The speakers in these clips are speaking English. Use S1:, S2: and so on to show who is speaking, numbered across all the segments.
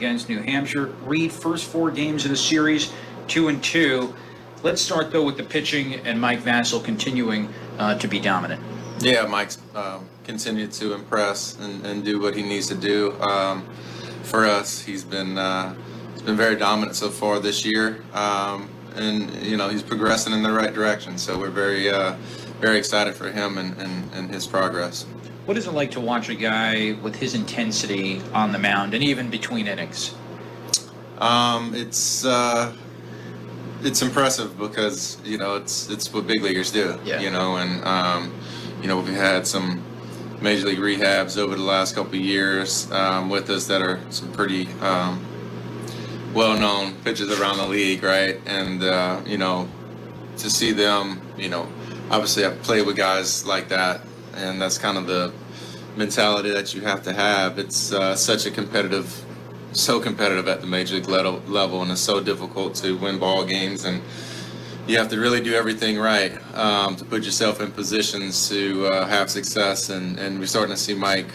S1: against New Hampshire. Reid, first 4 games of the series, 2-2. Let's start, though, with the pitching and Mike Vassell continuing to be dominant.
S2: Yeah, Mike's continued to impress and do what he needs to do for us. He's been very dominant so far this year, and he's progressing in the right direction. So we're very excited for him and his progress.
S1: What is it like to watch a guy with his intensity on the mound and even between innings?
S2: It's impressive because it's what big leaguers do.
S1: Yeah.
S2: And we've had some major league rehabs over the last couple of years with us that are some pretty well-known pitchers around the league, right? And to see them, obviously I've played with guys like that, and that's kind of the mentality that you have to have. It's so competitive at the major league level, and it's so difficult to win ball games, and you have to really do everything right to put yourself in positions to have success. And we're starting to see Mike.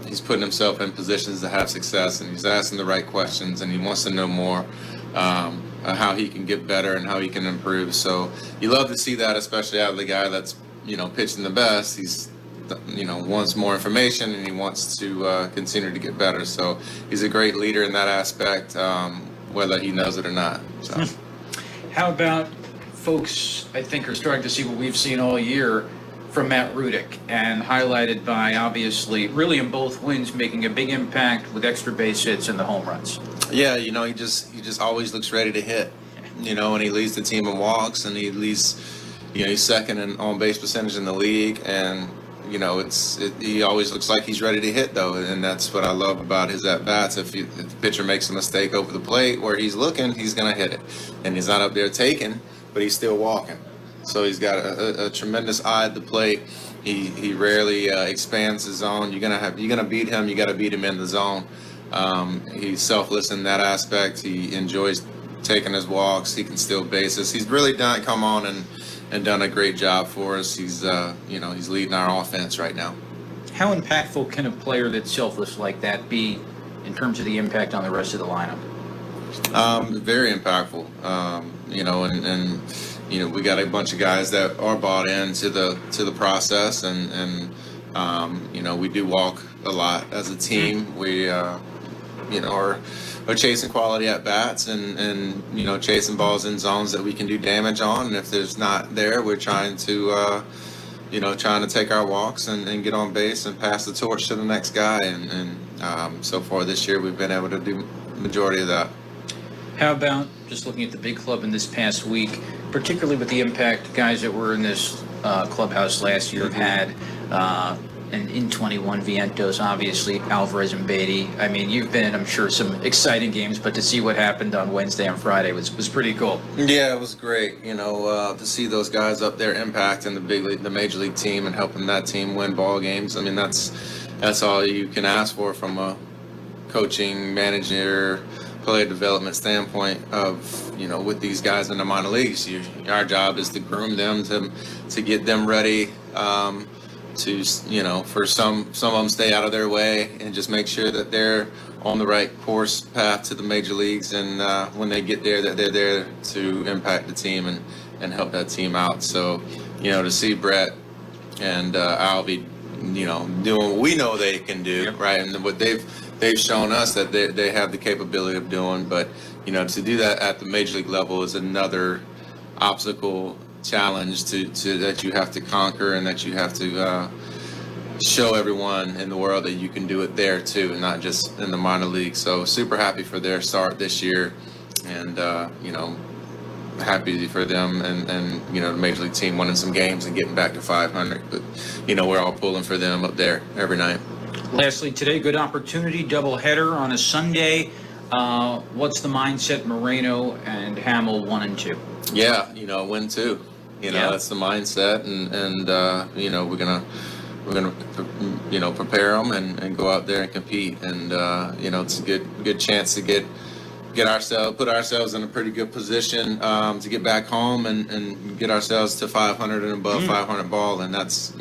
S2: He's putting himself in positions to have success, and he's asking the right questions, and he wants to know more how he can get better and how he can improve. So you love to see that, especially out of the guy that's pitching the best. He's wants more information, and he wants to continue to get better. So he's a great leader in that aspect, whether he knows it or not. So.
S1: How about folks, I think, are starting to see what we've seen all year from Matt Rudick, and highlighted by, obviously, really in both wins, making a big impact with extra base hits and the home runs. Yeah,
S2: he just always looks ready to hit, and he leads the team in walks, and he leads, he's second in on-base percentage in the league, and he always looks like he's ready to hit, though, and that's what I love about his at-bats. If the pitcher makes a mistake over the plate where he's looking, he's going to hit it, and he's not up there taking, but he's still walking. So he's got a tremendous eye at the plate. He rarely expands the zone. You're gonna beat him. You got to beat him in the zone. He's selfless in that aspect. He enjoys taking his walks. He can steal bases. He's really come on and done a great job for us. He's he's leading our offense right now.
S1: How impactful can a player that's selfless like that be in terms of the impact on the rest of the lineup?
S2: Very impactful. We got a bunch of guys that are bought into the process, and we do walk a lot as a team. We are chasing quality at bats and chasing balls in zones that we can do damage on. And if there's not there, we're trying to take our walks and get on base and pass the torch to the next guy. And so far this year, we've been able to do the majority of that.
S1: How about just looking at the big club in this past week, particularly with the impact guys that were in this clubhouse last year have had, and in 21 Vientos, obviously, Alvarez and Beatty. I mean, you've been in, I'm sure, some exciting games, but to see what happened on Wednesday and Friday was pretty cool.
S2: Yeah, it was great, to see those guys up there impacting the major league team and helping that team win ball games. I mean, that's all you can ask for from a coaching, manager, player development standpoint of, with these guys in the minor leagues. Our job is to groom them to get them ready for some of them stay out of their way and just make sure that they're on the right path to the major leagues, and when they get there, that they're there to impact the team and help that team out. So, to see Brett and Albie, doing what we know they can do, yep. Right, and what they've shown us that they have the capability of doing, but to do that at the major league level is another obstacle, challenge to that you have to conquer, and that you have to show everyone in the world that you can do it there too, and not just in the minor league. So super happy for their start this year, and happy for them and the major league team winning some games and getting back to 500. But we're all pulling for them up there every night.
S1: Lastly, today, good opportunity, doubleheader on a Sunday. What's the mindset, Moreno and Hamill 1 and 2?
S2: Yeah, win 2. That's the mindset, and we're gonna prepare them and go out there and compete, and it's a good chance to put ourselves in a pretty good position to get back home and get ourselves to 500 and above 500 ball, and that's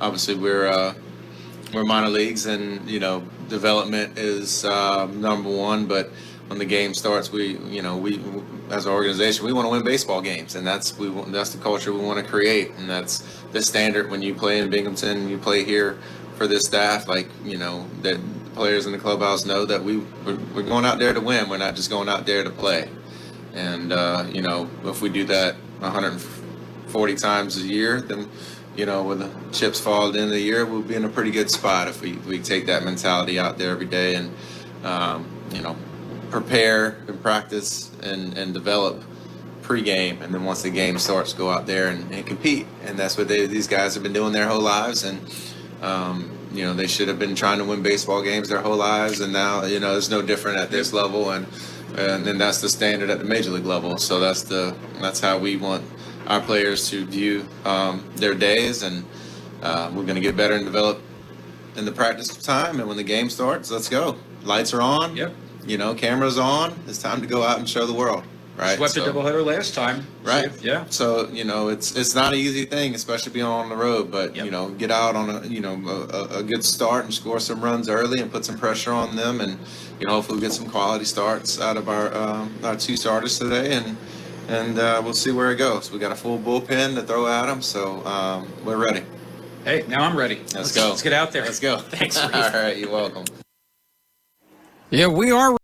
S2: obviously we're we're minor leagues, and development is number one. But when the game starts, we as an organization, we want to win baseball games, and that's the culture we want to create, and that's the standard when you play in Binghamton, you play here for this staff. That the players in the clubhouse know that we're going out there to win. We're not just going out there to play. And if we do that 140 times a year, then when the chips fall at the end of the year, we'll be in a pretty good spot if we take that mentality out there every day and prepare and practice and develop pregame, and then once the game starts, go out there and compete. And that's what these guys have been doing their whole lives. And they should have been trying to win baseball games their whole lives, and now it's no different at this level, and then that's the standard at the major league level. So that's how we want our players to view their days, and we're going to get better and develop in the practice time, and when the game starts, let's go. Lights are on.
S1: Yep.
S2: Cameras on. It's time to go out and show the world. Right.
S1: Swept a doubleheader last time.
S2: Right.
S1: Yeah.
S2: So it's not an easy thing, especially being on the road. But get out on a good start and score some runs early and put some pressure on them, and hopefully we get some quality starts out of our two starters today, and we'll see where it goes. We got a full bullpen to throw at them, so we're ready.
S1: Hey, now I'm ready.
S2: Let's go.
S1: Let's get out there.
S2: Let's go.
S1: Thanks, Reid.
S2: All right. You're welcome.
S1: Yeah, we are.